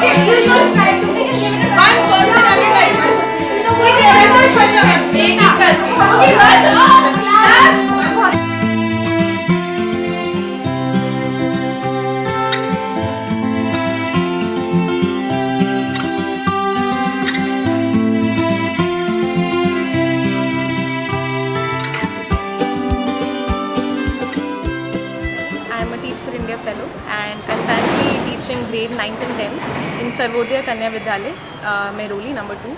Okay, you should try to. One person at a time. Okay, last. I am a Teach for India fellow and I am currently teaching grade 9th and 10th in Sarvodaya Kanya Vidyalaya, Mehrauli number 2.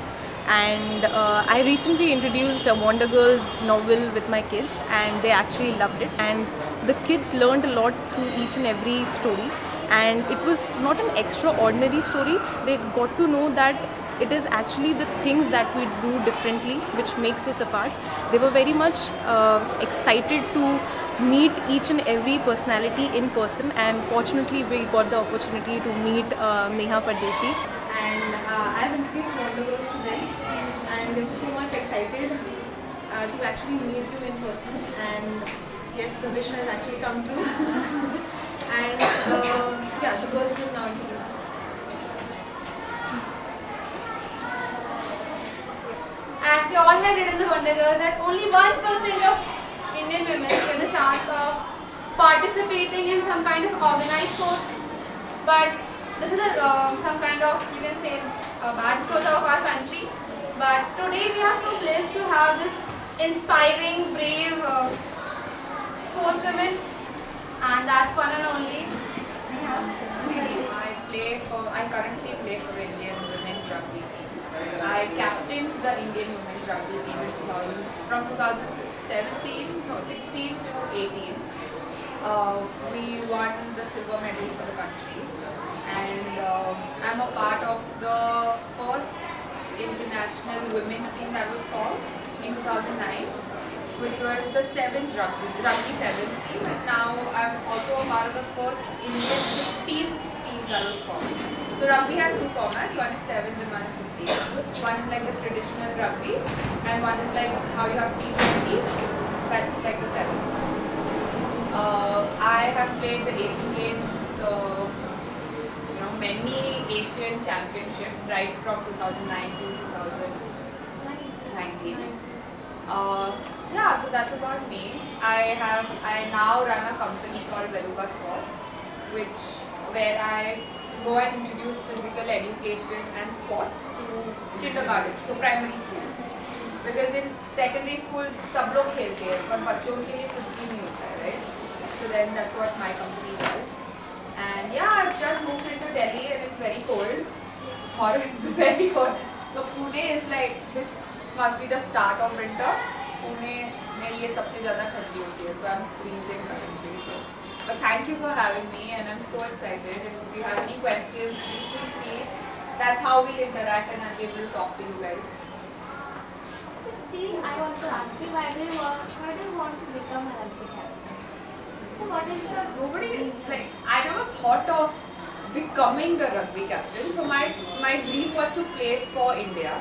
And I recently introduced a Wonder Girls novel with my kids and they actually loved it. And the kids learned a lot through each and every story. And it was not an extraordinary story. They got to know that it is actually the things that we do differently which makes us apart. They were very much excited to meet each and every personality in person, and fortunately we got the opportunity to meet Neha Pardesi, and I have introduced Wonder Girls to them and they were so much excited to actually meet you in person, and yes, the wish has actually come true. And yeah, the girls will now introduce. As we all have read in the Wonder Girls that only 1% of Indian women get the chance of participating in some kind of organized sports. But this is some kind of, you can say, a bad growth of our country. But today we are so blessed to have this inspiring, brave sportswomen, and that's one and only. I currently play for the Indian women's rugby. I captained the Indian women's rugby team from 16 to 18. We won the silver medal for the country, and I'm a part of the first international women's team that was formed in 2009, which was the rugby sevens team, and now I'm also a part of the first Indian 15th team that was formed. So rugby has two formats, one is sevens and one is 15. One is like the traditional rugby, and one is like how you have T20, that's like the sevens. I have played the Asian Games, many Asian championships right from 2009 to 2019. Yeah, so that's about me. I now run a company called Veluka Sports, where I go and introduce physical education and sports to kindergarten, so primary schools. Because in secondary schools, सब लोग खेलते हैं, पर बच्चों के लिए कुछ भी नहीं होता है, right? So then that's what my company does. And yeah, I've just moved into Delhi and it's very cold. It's horrible. It's very cold. So Pune is like, this must be the start of winter. Pune में ये सबसे ज़्यादा ठंडी होती है, so I'm freezing currently. But thank you for having me, and I'm so excited. And if you have any questions, please feel free. That's how we'll interact, and I'll be able to talk to you guys. See, I want to ask you, why do you want to become a rugby captain? So what is your I never thought of becoming a rugby captain. So my dream was to play for India.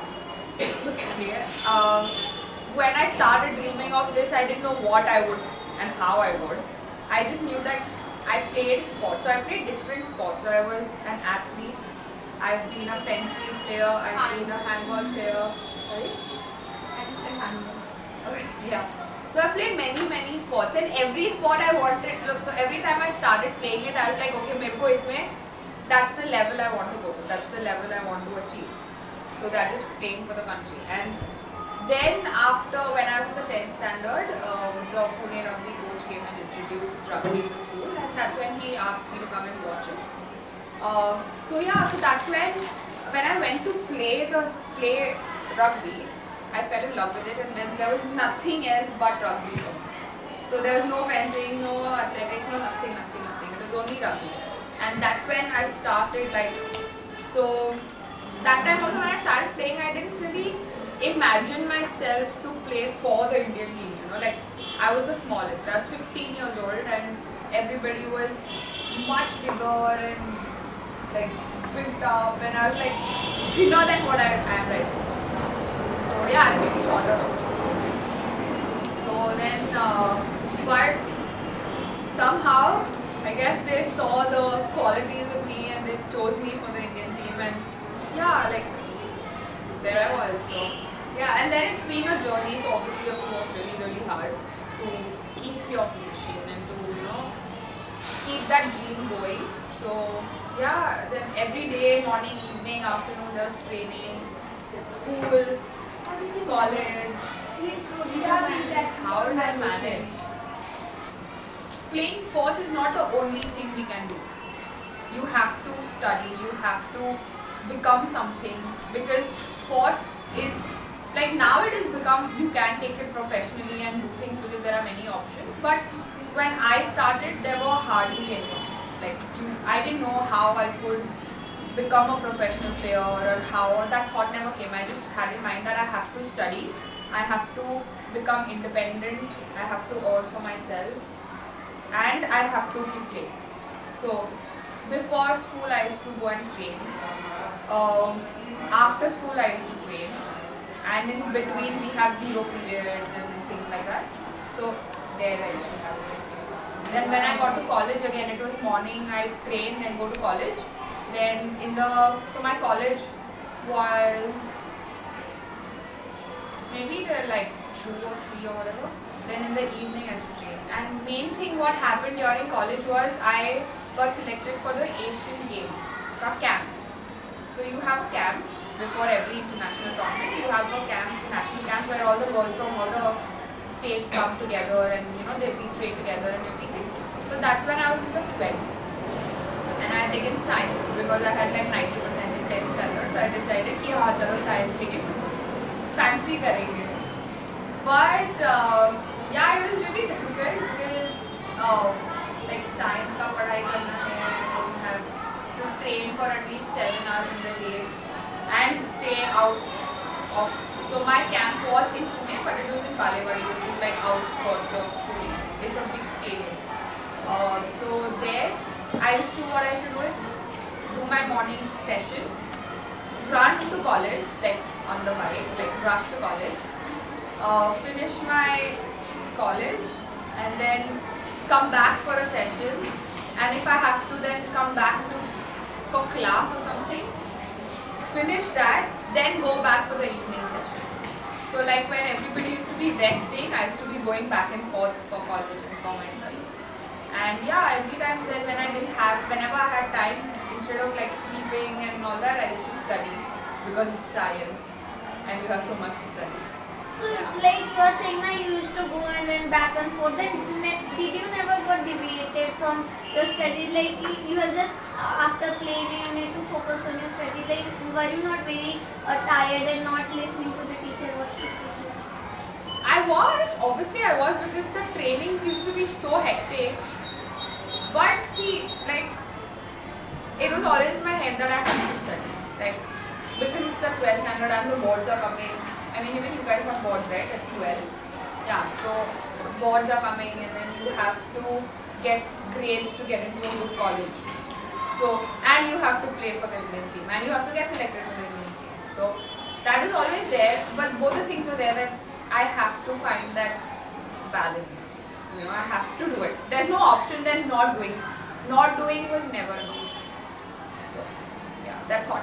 When I started dreaming of this, I didn't know what I would and how I would. I just knew that I played sports. So I played different sports. So I was an athlete. I've been a fencing player. I've been a handball player. Sorry? I can say handball. Okay. Yeah. So I played many sports, and every sport I wanted. Look, so every time I started playing it, I was like, okay, मेरे को इसमें that's the level I want to go to. That's the level I want to achieve. So that is playing for the country. And then after, when I was in the 10th standard, the Pune rugby coach came and introduced rugby in the school, and that's when he asked me to come and watch it. So that's when I went to play rugby, I fell in love with it, and then there was nothing else but rugby. So there was no fencing, no athletics, no nothing. It was only rugby. And that's when I started so that time also when I started playing, I didn't really imagine myself to play for the Indian team, I was the smallest. I was 15 years old and everybody was much bigger and built up, and I was thinner than what I am right now. So yeah, I'm maybe shorter also. So then, but somehow, I guess they saw the qualities of me and they chose me for the Indian team, So yeah, and then it's been a journey. So obviously you have to work really, really hard to keep your position and to keep that dream going. So yeah, then every day, morning, evening, afternoon, there's training, school, college. How did I manage? Playing sports is not the only thing we can do. You have to study, you have to become something, because sports is like, now it has become, you can take it professionally and do things because there are many options. But when I started, there were hardly any options. Like I didn't know how I could become a professional player, or how that thought never came. I just had in mind that I have to study, I have to become independent, I have to earn for myself, and I have to keep playing. So before school I used to go and train. After school I used to train, and in between we have zero periods and things like that. So there I used to have training. Then when I got to college again, it was morning, I train and go to college. Then so my college was maybe like 2 or 3 or whatever. Then in the evening I used to train. And main thing what happened during college was I got selected for the Asian Games, camp. So you have a camp before every international tournament. You have a camp, national camp, where all the girls from all the states come together and they be trained together and everything. So that's when I was in the 12th. And I had taken science because I had like 90% in 10th standard. So I decided कि हाँ चलो science लेके कुछ fancy करेंगे. But yeah, it was really difficult because like science का पढ़ाई करना है, and you have to train for at least 7 hours in the day and stay out of. So my camp was in Pune, but it was in Balewadi, which is like outskirts of Pune. It's a big stadium. So there, what I used to do is do my morning session, run to college, like on the bike, like rush to college, finish my college, and then come back for a session. And if I have to then come back for class or something, finish that, then go back for the evening session. So like when everybody used to be resting, I used to be going back and forth for college and for my studies. And yeah, every time then whenever I had time, instead of like sleeping and all that, I used to study, because it's science and you have so much to study. So like you were saying that you used to go and then back and forth, then did you never got deviated from your studies? Like you have just after playing you need to focus on your study. Like were you not very tired and not listening to the teacher what she's teaching? Obviously I was, because the trainings used to be so hectic. But see, like, it was always in my head that I have to study. Like, because it's the 12th standard and the boards are coming. I mean, even you guys have boards, right, at 12. Yeah, so boards are coming, and then you have to get grades to get into a good college. So, and you have to play for the Indian team, and you have to get selected for the Indian team. So, that was always there, but both the things were there that I have to find that balance. I have to do it. There's no option than not doing. Not doing was never an option. So, yeah, that thought.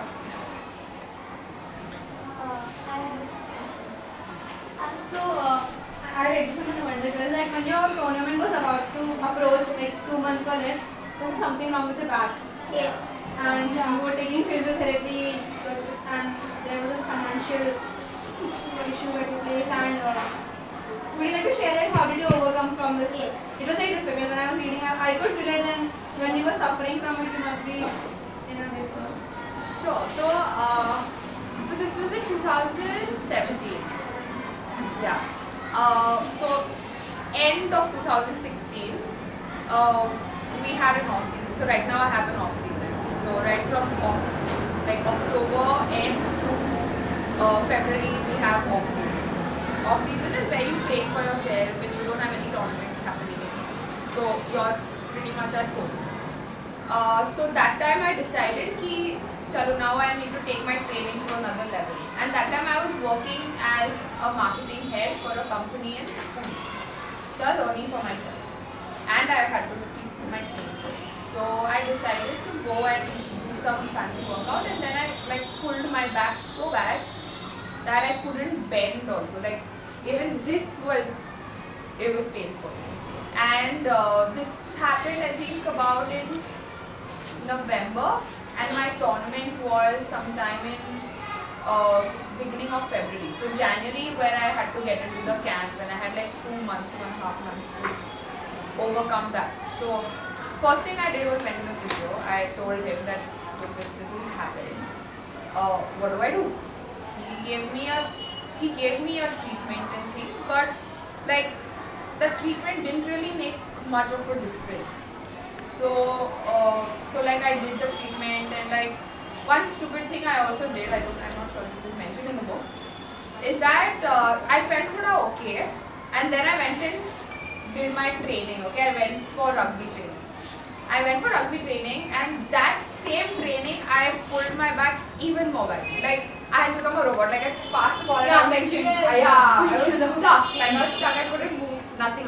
I read this in the Wonder Girls that when your tournament was about to approach, like 2 months were left, there was something wrong with the back. Yes. And you were taking physiotherapy, and there was this financial issue that you faced. And would you like to share that? How did you overcome from this? It was very difficult. When I was reading, I could feel it. Then when you were suffering from it, you must be in a bit. Sure. So this was in 2017. Yeah. So end of 2016, we had an off season. So right now I have an off season. So right from like October end to February we have off season. Off season is where you train for yourself and you don't have any tournaments happening. So you're pretty much at home. So that time I decided कि चलो now I need to take my training to another level. And that time I was working as a marketing head for a company in Pune. So I was earning for myself. And I had to keep my team. So I decided to go and do some fancy workout, and then I like pulled my back so bad that I couldn't bend also. Like even this was, it was painful. And this happened I think about in November, and my tournament was sometime in beginning of February. So January, where I had to get into the camp, and I had like 2 months, 2.5 months to overcome that. So first thing I did was went to the physio. I told him that look, this is happening. What do I do? He gave me a treatment and things, but like the treatment didn't really make much of a difference. So like I did the treatment, and like one stupid thing I also did, I'm not sure if it is mentioned in the book, is that I felt okay, and then I went and did my training. Okay, I went for rugby training. And that same training I pulled my back even more badly. Like I had become a robot. Like I passed the ball and I was stuck. Like I was stuck. I couldn't move. Nothing.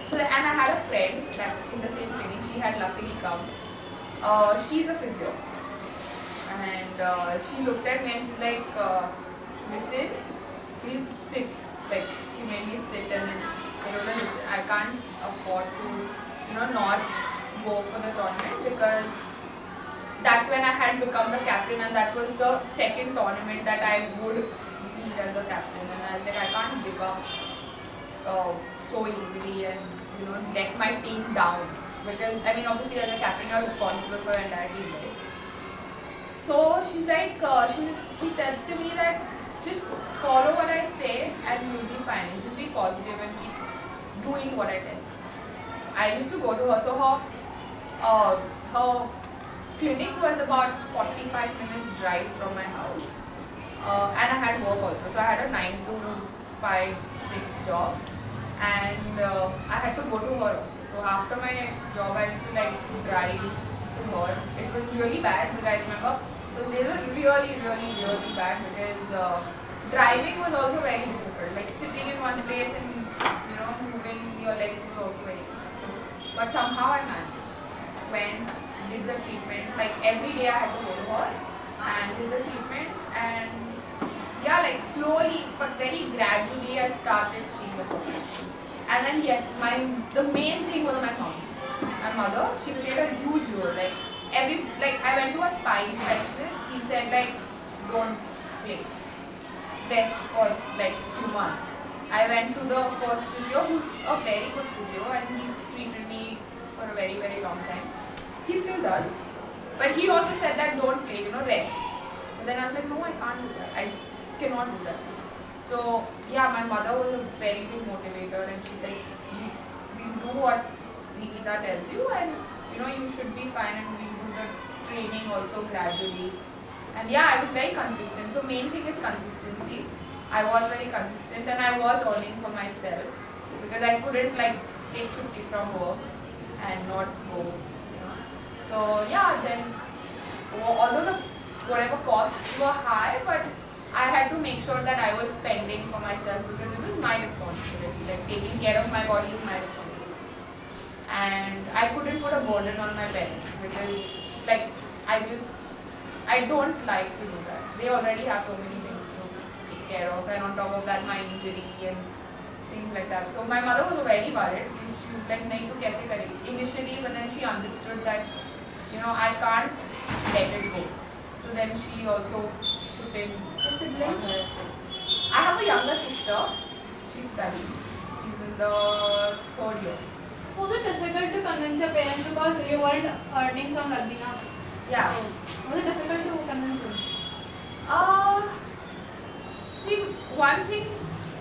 So and I had a friend that in the same training. She had luckily come. She's a physio, and she looked at me and she's like, "Listen, please sit." Like she made me sit, and then I told her, "Listen, I can't afford to, not go for the tournament, because that's when I had become the captain, and that was the second tournament that I would lead as a captain, and I was like, I can't give up so easily and let my team down, because I mean obviously as a captain you're responsible for the entire team, right?" So she's like, she said to me that just follow what I say and you'll be fine. Just be positive and keep doing what I tell you. I used to go to her, so her clinic was about 45 minutes drive from my house, and I had work also. So I had a 9 to 5, 6 job, and I had to go to her also. So after my job, I used to like drive to her. It was really bad, because I remember those days were really, really, really bad, because driving was also very difficult. Like sitting in one place and moving your legs was also very difficult. So, but somehow I managed. Went, did the treatment. Like every day I had to go to her and did the treatment, and yeah, like slowly but very gradually I started seeing the progress. And then yes, the main thing was my mom. My mother, she played a huge role. Like I went to a spine specialist. He said like, don't play, rest for like few months. I went to the first physio, who's a very good physio, and he treated me for a very, very long time. He still does, but he also said that don't play, rest. But then I was like, no, I can't do that. I cannot do that. So yeah, my mother was a very big motivator, and she's like, we do what Nikita tells you, and you should be fine, and we do the training also gradually. And yeah, I was very consistent. So main thing is consistency. I was very consistent, and I was earning for myself, because I couldn't like take chutti from work and not go. So yeah, then although the whatever costs were high, but I had to make sure that I was spending for myself, because it was my responsibility. Like taking care of my body is my responsibility, and I couldn't put a burden on my parents, because like I don't like to do that. They already have so many things to take care of, and on top of that my injury and things like that. So my mother was very worried. She was like, "Nahi, tu kaise karegi?" Initially, but then she understood that I can't let it go. So then she also put in on her. I have a younger sister. She's studying. She's in the 3rd year. Was it difficult to convince your parents, because you weren't earning from rugby now? Yeah. So, was it difficult to convince them? See, one thing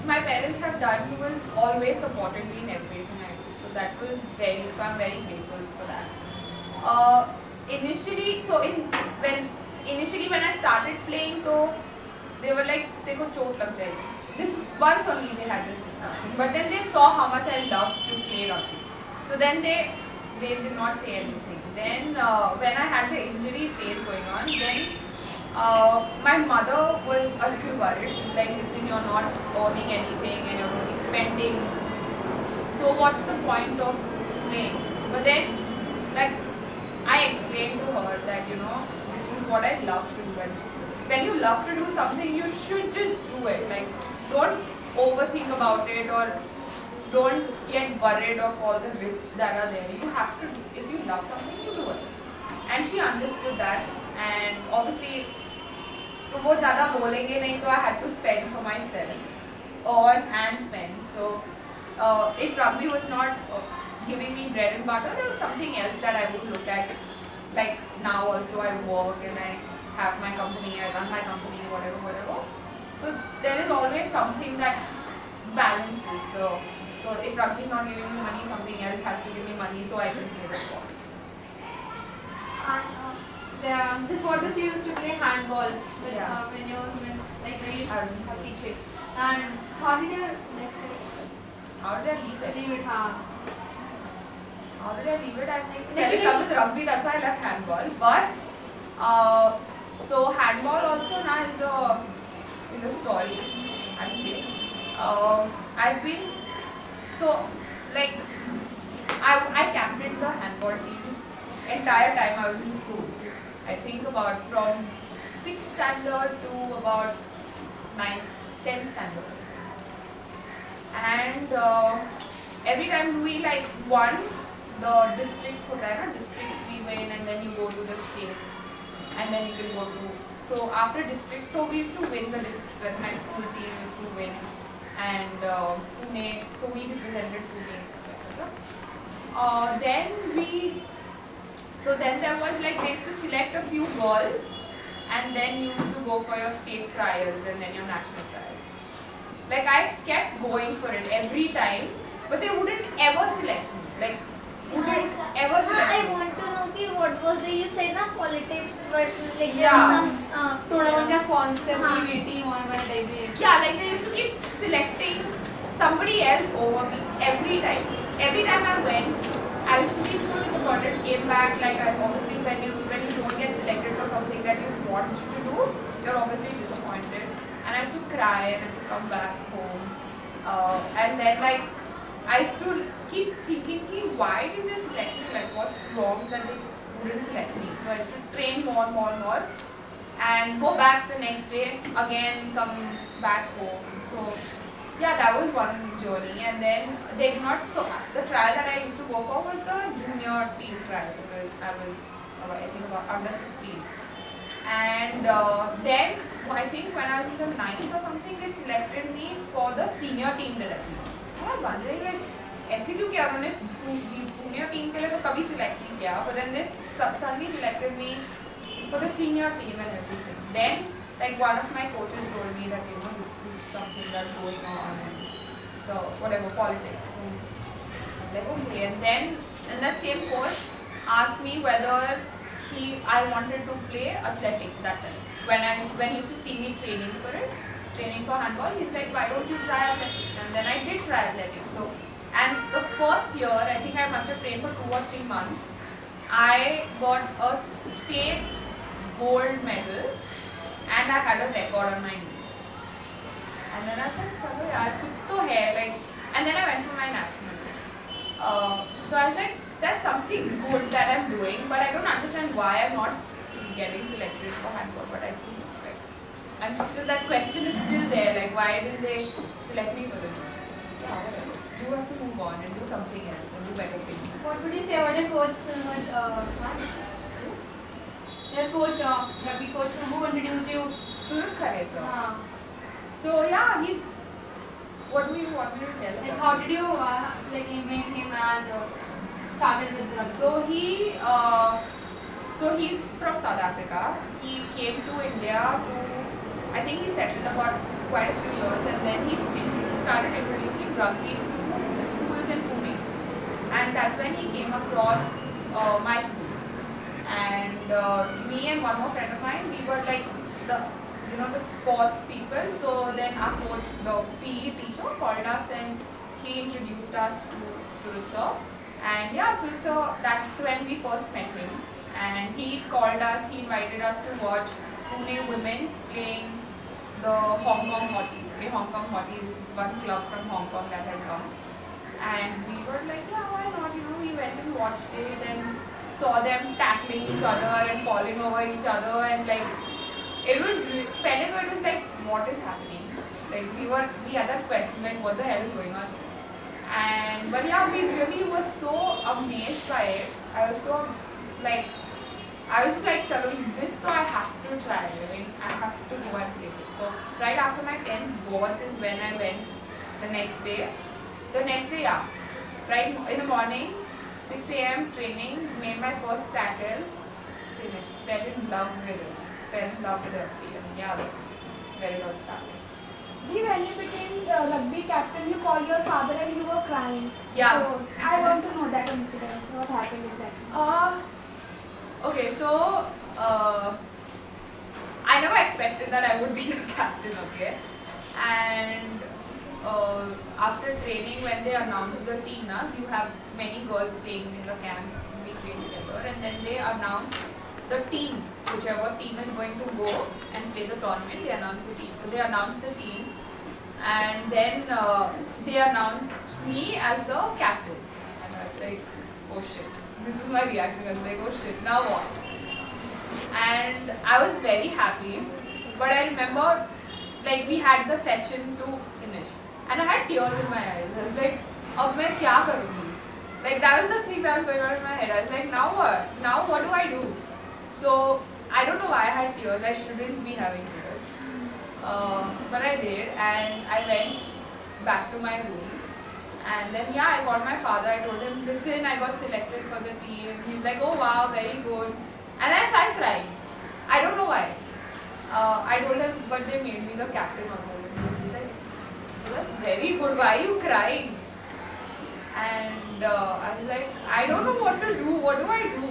my parents have done was always supported me in everything I do. So that was so I'm very grateful for that. Initially when I started playing, so they were like, "Teko chot lag jayegi." This once only they had this discussion, but then they saw how much I loved to play rugby. So then they did not say anything. Then when I had the injury phase going on, then my mother was a little worried. She was like, "Listen, you're not earning anything and you're only spending. So what's the point of playing?" But then, like, I explained to her that this is what I love to do, and when you love to do something, you should just do it. Like, don't overthink about it, or don't get worried of all the risks that are there. You have to, if you love something, you do it. And she understood that, and obviously, तो वो ज़्यादा बोलेंगे नहीं, तो I had to spend for myself, earn and spend. So if rugby was not giving me bread and butter, there was something else that I would look at. Like now also I work and I have my company, I run my company, whatever. So there is always something that balances the. So if rugby is not giving me money, something else has to give me money so I can play the sport. Before this, you used to play handball with, Yeah. when you were like very I was in Satiche. And how did you like How did I leave it? leave it? How did I leave it? I think Like when it it comes is- with rugby, that's why I left handball. But so handball also now is a story actually. I've been so like I captained the handball team entire time I was in school. I think about from 6th standard to about 9th, 10th standard. And every time we like won the districts, so there are districts we win, and then you go to the states, and then you can go to. So after districts, so we used to win the district. When my school team used to win, and Pune, so we represented Pune, etc. Then there was like they used to select a few girls, and then you used to go for your state trials and then your national trials. Like I kept going for it every time, but they wouldn't ever select me. Like wouldn't ever select I me. want to know ki what was the, you said na politics, but like there Yeah. was some tournament का sponsor हाँ. PV team और बड़ा type है. Yeah, like they used to keep selecting somebody else over me every time. Every time I went, I used to be so disappointed. Came back, like I obviously when you don't get selected for something that you want to do, you're obviously disappointed. And I used to cry and I used to come back home. And then like I used to keep thinking, why did they select me? Like what's wrong that they wouldn't select me? So I used to train more, and go back the next day again, coming back home. So yeah, that was one journey. And then they did not. So the trial that I used to go for was the junior team trial because I was I think about under 16. And then I think when I was in the 9th or something, they selected me for the senior team directly. I was wondering, like, ऐसे क्यों किया उन्होंने junior team के लिए तो कभी select नहीं किया, but then they suddenly selected me for the senior team and everything. Then like one of my coaches told me that this is something that's going on and so whatever politics. And I'm like okay, and then that same coach asked me whether I wanted to play athletics that time. When he used to see me training for handball, he's like, why don't you try athletics? And then I did try athletics. So, and the first year, I think I must have trained for 2 or 3 months. I got a state gold medal, and I had a record on my knee. And then I was like, chalo yaar, kuch to hai, like, and then I went for my nationals. So I was like, there's something good that I'm doing, but I don't understand why I'm not getting selected for handball, but I still like, I'm still, that question is still there, like why didn't they select me for this? Yeah, whatever. You have to move on and do something else and do better things. What would you say about your coach? Your coach, rugby coach, who introduced you? Surat Khare sir. So, So yeah, he's, what do you want me to tell like, about? how did you like meet him and started with rugby? So he's from South Africa. He came to India I think he settled about quite a few years, and then he started introducing rugby to schools in Pune. And that's when he came across my school. And me and one more friend of mine, we were like the sports people. So then our coach, the PE teacher, called us and he introduced us to Surat sir. And yeah, Surat sir, that's when we first met him. And he called us, he invited us to watch Pune women playing the Hong Kong Hotties. Okay, Hong Kong Hotties is one club from Hong Kong that had come. And we were like, yeah, why not? We went and watched it and saw them tackling each other and falling over each other, and like it was पहले तो it was like what is happening, like we had that question like what the hell is going on, and but yeah, we really were so amazed by it. I was so like I was just like chalo this so I have to try. I mean I have to go and play this. So right after my 10th boards is when I went the next day. Yeah, right in the morning, 6 a.m. training, made my first tackle, finished, fell in love with it, fell in love with rugby, and yeah, that's very well started. When you became rugby captain, you called your father and you were crying. Yeah. So I want to know that incident. What happened exactly? Okay, so I never expected that I would be the captain, okay, and after training, when they announced the team, you have many girls playing in the camp, we train together, and then they announced the team, whichever team is going to go and play the tournament, they announce the team. So they announced the team, and then they announced me as the captain, and I was like, oh shit, this is my reaction. I was like, oh shit, now what? And I was very happy, but I remember like we had the session to finish, and I had tears in my eyes. I was like, अब मैं क्या करूँगी? Like that was the thing that was going on in my head. I was like, now what? Now what do I do? So I don't know why I had tears. I shouldn't be having tears, but I did, and I went back to my room. And then yeah, I called my father. I told him, listen, I got selected for the team. He's like, oh wow, very good. And I started crying. I don't know why. I told him, but they made me the captain also. He's like, so that's very good. Why are you crying? And I was like, I don't know what to do. What do I do?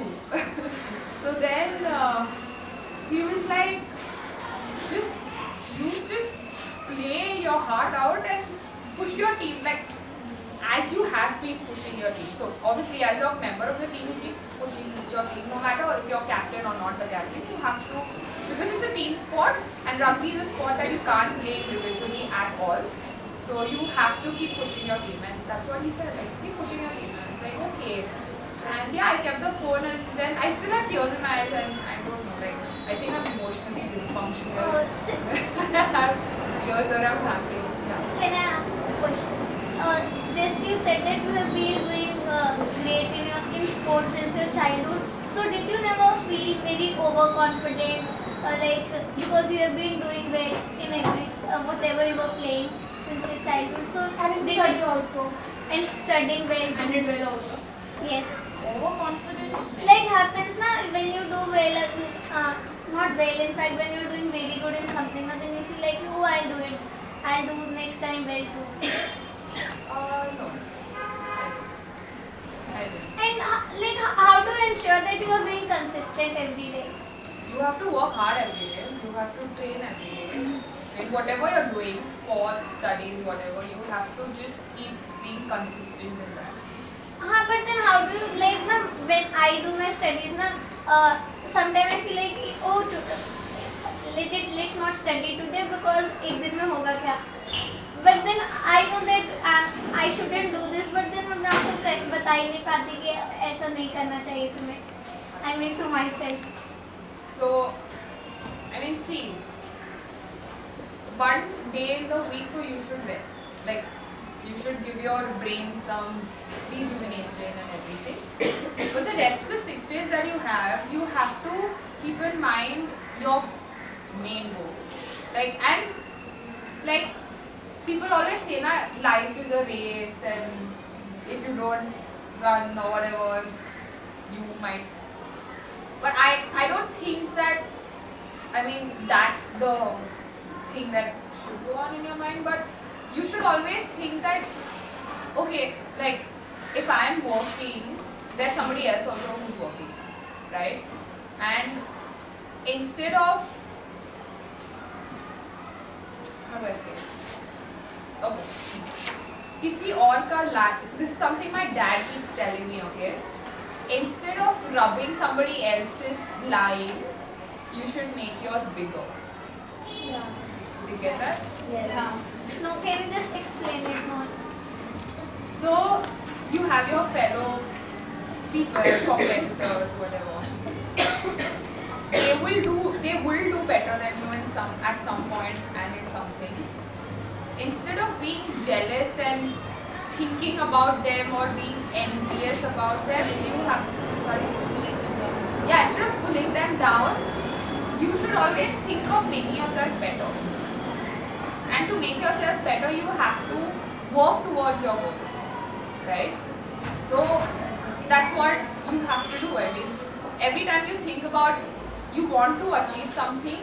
So then he was like, just play your heart out and push your team. Like, as you have been pushing your team. So obviously as a member of the team, you keep pushing your team. No matter if you're captain or not the captain, you have to, because it's a team sport and rugby is a sport that you can't play individually at all. So you have to keep pushing your team, and that's what he said, like keep pushing your team. And it's like, okay. And yeah, I kept the phone, and then I still have tears in my eyes, and I don't know, like I think I'm emotionally dysfunctional. Tears or I'm happy. Yeah. Can I ask a question? Just you said that you have been doing great in sports since your childhood. So did you never feel very overconfident, like because you have been doing well in every whatever you were playing since your childhood? So And in did study you- also. and studying well. And it will also. Yes. Overconfident. Like happens na when you do well, not well. In fact, when you're doing very good in something, then you feel like, oh, I'll do it. I'll do next time well too. No. I didn't. And like, how to ensure that you are being consistent every day? You have to work hard every day. You have to train every day. And whatever you're doing, sports, studies, whatever, you have to just keep being consistent in that. But then how do you like na when I do my studies na sometimes I feel like oh let's not study today because एक दिन में होगा क्या? But then I know that I shouldn't do this, but then मैं आपको बता ही नहीं पाती कि ऐसा नहीं करना चाहिए तुम्हें. I mean to myself. So, I mean, see, one day in the week you should rest. Like, you should give your brain some rejuvenation and everything. But the rest of the 6 days that you have to keep in mind your main goal. Like people always say na life is a race, and if you don't run or whatever, you might. But I don't think that, I mean, that's the thing that should go on in your mind, but you should always think that, okay, like, if I'm working, there's somebody else also who's working, right? And instead of, how do I say it? Okay. किसी और का lack, so this is something my dad keeps telling me, okay? Instead of rubbing somebody else's line, you should make yours bigger. Yeah. Did you get that? Yes. No, can you just explain it more? So, you have your fellow people, competitors, whatever. They will do better than you at some point and in some things. Instead of being jealous and thinking about them or being envious about them, you have instead of pulling them down, you should always think of making yourself better. And to make yourself better, you have to work towards your goal, right? So that's what you have to do. I mean, every time you think about you want to achieve something,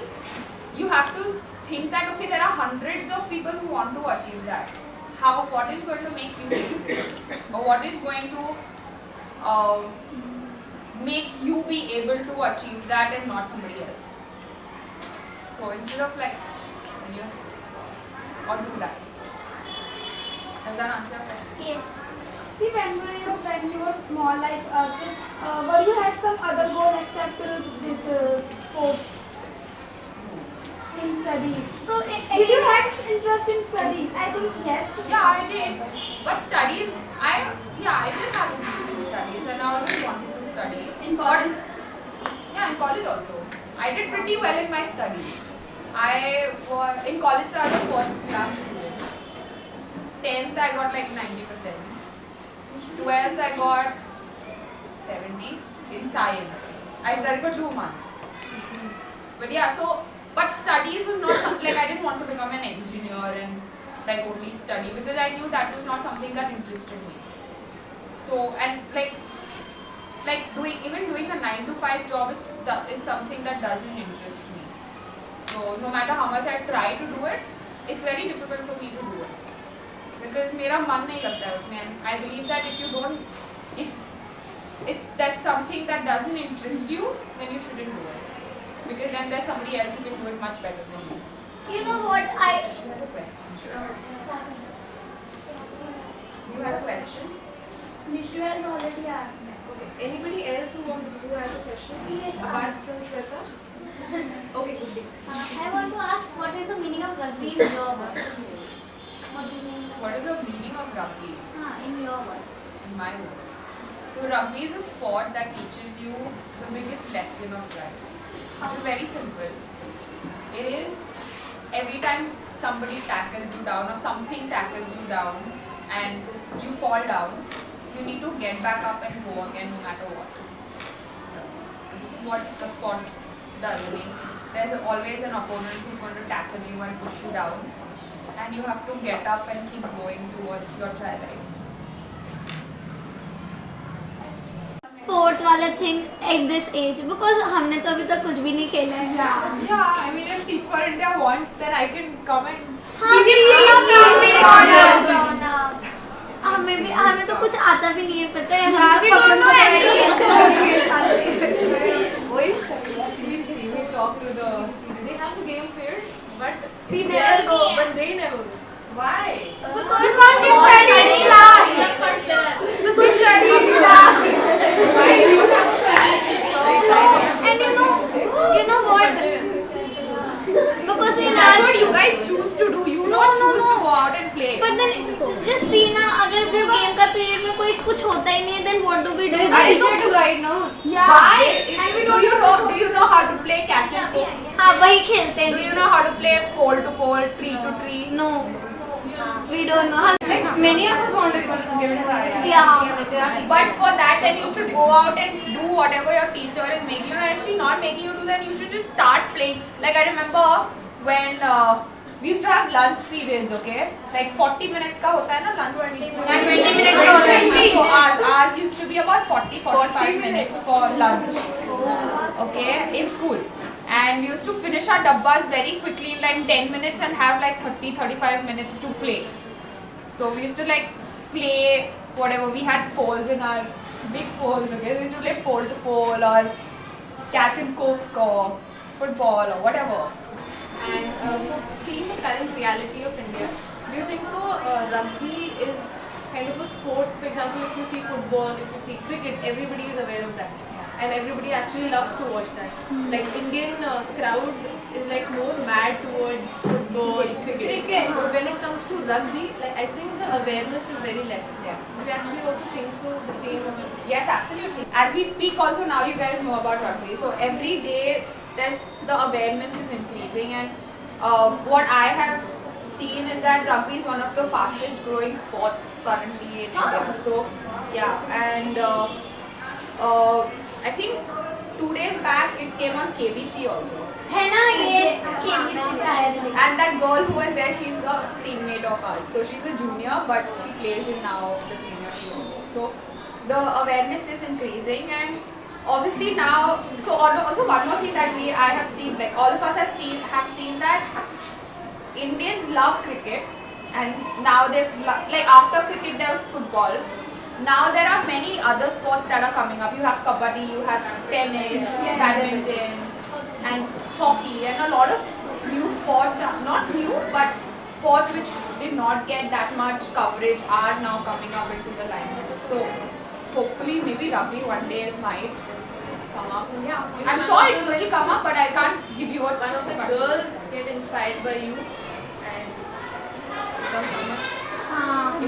you have to think that okay, there are hundreds of people who want to achieve that. What is going to make you different, or what is going to make you be able to achieve that and not somebody else? So instead of like, or do that. Does that answer your question? Yes. Remember when you were small, like us, but you had some other goal except this sports in studies. So Did you have interest in studies? I think yes. Yeah, I did. But studies, I did have interest in studies and I always wanted to study. In college? Yeah, in college also. I did pretty well in my studies. I was in college, I was the first class student. 10th, I got like 90%. 12th, I got 70 in science. I studied for 2 months. But yeah, but studies was not something like I didn't want to become an engineer and like only study because I knew that was not something that interested me. So and like doing a 9 to 5 job is something that doesn't interest me. So no matter how much I try to do it, it's very difficult for me to do it because मेरा मन नहीं लगता है उसमें. And I believe that if there's something that doesn't interest you, then you shouldn't do it. Because then there's somebody else who can do it much better than you. you know what I. You had a question. You had a question? Nishu has already asked me. Okay. Anybody else who has a question? Yes. Apart from Shweta? Okay, good. I want to ask what is the meaning of rugby in your words? What do you mean? What is the meaning of rugby In your words. in my words? So rugby is a sport that teaches you the biggest lesson of life. It's very simple. It is every time somebody tackles you down or something tackles you down and you fall down, you need to get back up and go again no matter what. This is what the sport does. I mean, there's always an opponent who's going to tackle you and push you down, and you have to get up and keep going towards your try line. Sports वाले thing at this age because हमने तो अभी तक कुछ भी नहीं खेला है. Yeah, I mean, if Teach for India wants, then I can come and हाँ हमें तो कुछ आता भी नहीं है पता है. we talk to the. They have the games here, but We it's never their go. But they never go. Why? Because we study in class. Because study in class. And you know what? Because in That's our what you guys choose to do. You don't choose to go out and play. But then just see ना अगर फिर game का period में कोई कुछ होता ही नहीं है then what do we do? There is a teacher to guide, no? Yeah. Why? Do you know how to play catch and poke? हाँ वही खेलते Do हैं. you know how to play pole to pole, tree to tree? No, we don't know. Like many of us want to give it a try. Yeah. But for that, then you should go out and do whatever your teacher is making you do. And if she's not making you do, then you should just start playing. Like I remember when we used to have lunch periods, okay? Like 40 minutes का होता है ना lunch 20 minutes. And 20 minutes का होता है. So ours used to be about 40-45 minutes for lunch. Okay, in school. And we used to finish our dabbas very quickly in like 10 minutes and have like 30-35 minutes to play. So we used to like play whatever. We had poles in our big poles, okay? We used to play pole to pole or catch and cook or football or whatever. And so, seeing the current reality of India, do you think so? Rugby is kind of a sport. For example, if you see football, if you see cricket, everybody is aware of that, and everybody actually loves to watch that. Like Indian crowd is like more mad towards football, cricket. So when it comes to rugby, like I think the awareness is very less. Yeah. Do you actually also think so? The same. Yes, absolutely. As we speak also now you guys know about rugby. So every day the awareness is increasing, and what I have seen is that rugby is one of the fastest growing sports currently in India. So yeah, and I think 2 days back it came on KBC also. Henna, yes, KBC Priory. And that girl who was there, she's a teammate of ours. So she's a junior, but she plays in now the senior team also. So the awareness is increasing, and obviously now, so also one more thing that I have seen, like all of us have seen that Indians love cricket, and now like after cricket there was football. Now there are many other sports that are coming up. You have kabaddi, you have tennis, badminton, and hockey, and a lot of new sports, not new, but sports which did not get that much coverage are now coming up into the limelight. So hopefully maybe rugby one day might come up. Yeah, I'm sure it will come up, but I can't give you One of the girls get inspired by you and become someone.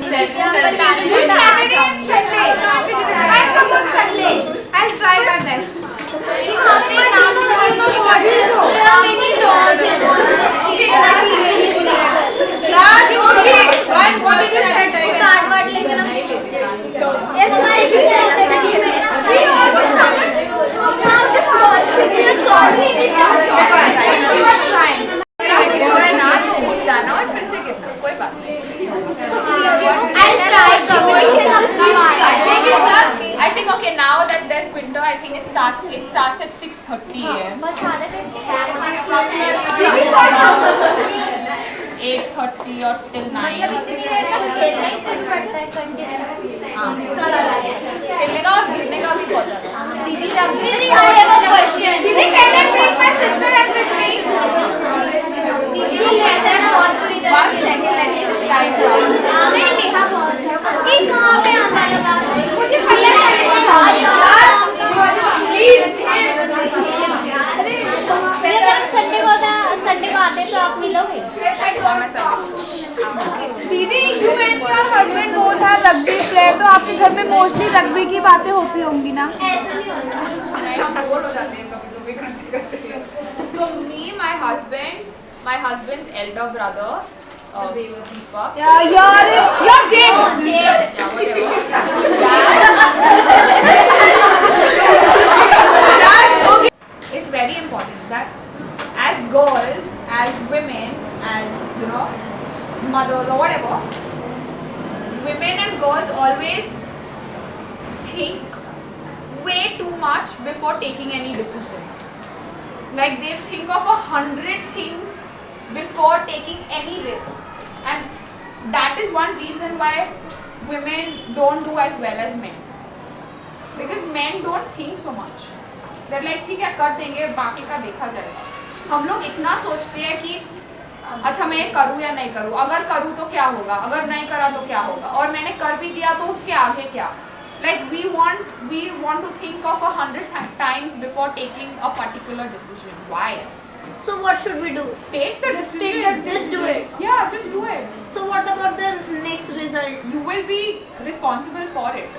Saturday and Sunday. I'll come on Sunday. I'll try my best. See, Mummy, now you know what? There are many dolls and all on the street that are seriously. What is the set? Cardboard लेके ना. Yes, हमारे picture activity में. We also started. Now just watch. We are calling. We were trying. ना तो जाना और फिर से गिरना, कोई बात नहीं. I'll try coming. I think okay, now that there's winter, I think it starts at 6:30 a.m. बस आधा घंटे. 8:30 or till 9. मतलब इतनी देर तक खेलना ही पड़ता है कंटिन्यूअसली. खेलने का और गिरने का भी बहुत ज़्यादा. दीदी, I have a question. Didi, can I bring my sister and with me? दीदी कहते हैं ना बहुत बुरी तरह. 1 second, let me just try to. नहीं नेहा बहुत अच्छा. ये कहाँ पे आता लगा? मुझे पता संडे को आते तो आप मिलोगे. दीदी, you and your husband both are rugby player, तो आपके घर में मोस्टली रग्बी की बातें होती होंगी ना? ऐसा नहीं होता. नहीं, हम बोर हो जाते हैं कभी करते. So me, my husband's elder brother, Deepak. Yeah, you're Jane. Jane. It's very important that as girls, as women, as mothers or whatever, women and girls always think way too much before taking any decision. Like they think of 100 things before taking any risk, and that is one reason why women don't do as well as men, because men don't think so much. They're like ठीक है कर देंगे, बाकी का देखा जाएगा. हम लोग इतना सोचते हैं कि अच्छा मैं ये करूँ या नहीं करूँ, अगर करूँ तो क्या होगा, अगर नहीं करा तो क्या होगा, और मैंने कर भी दिया तो उसके आगे क्या. Like we want to think of 100 times before taking a particular decision. Why? So what should we do? Take the decision. Just do it. Yeah, just do it. So what about the next result? You will be responsible for it.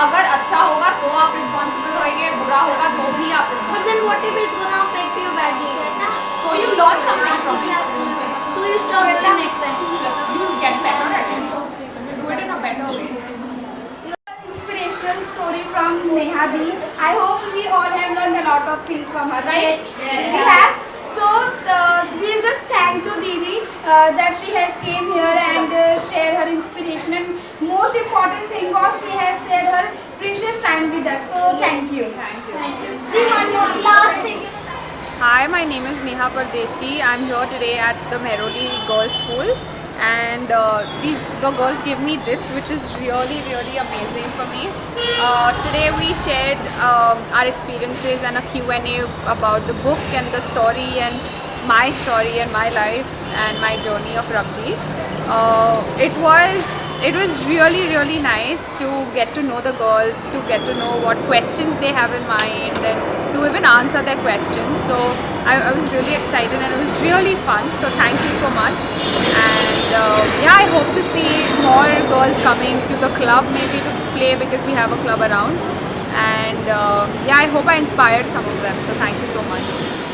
अगर अच्छा होगा तो आप responsible होएंगे, बुरा होगा तो भी आप But responsible. then what if it's gonna affect you badly? So you learn something from it. So you stop it the next time. You get better at it. Do it in a better way. Inspirational story from Neha Di. I hope we all have learned a lot of things from her, right? Yes. We have. So we'll just thank to Didi that she has came here and shared her inspiration, and most important thing was she has shared her precious time with us. So thank you. Thank you. See, one more last thing. Hi, my name is Neha Pardeshi. I'm here today at the Meroli Girls School, and the girls give me this, which is really amazing for me. Today we shared our experiences and a Q&A about the book and the story and my story and my life and my journey of rugby. It was really nice to get to know the girls, to get to know what questions they have in mind, and to even answer their questions. So I was really excited and it was really fun. So thank you so much. And yeah, I hope to see more girls coming to the club, maybe to play, because we have a club around. and yeah, I hope I inspired some of them. So thank you so much.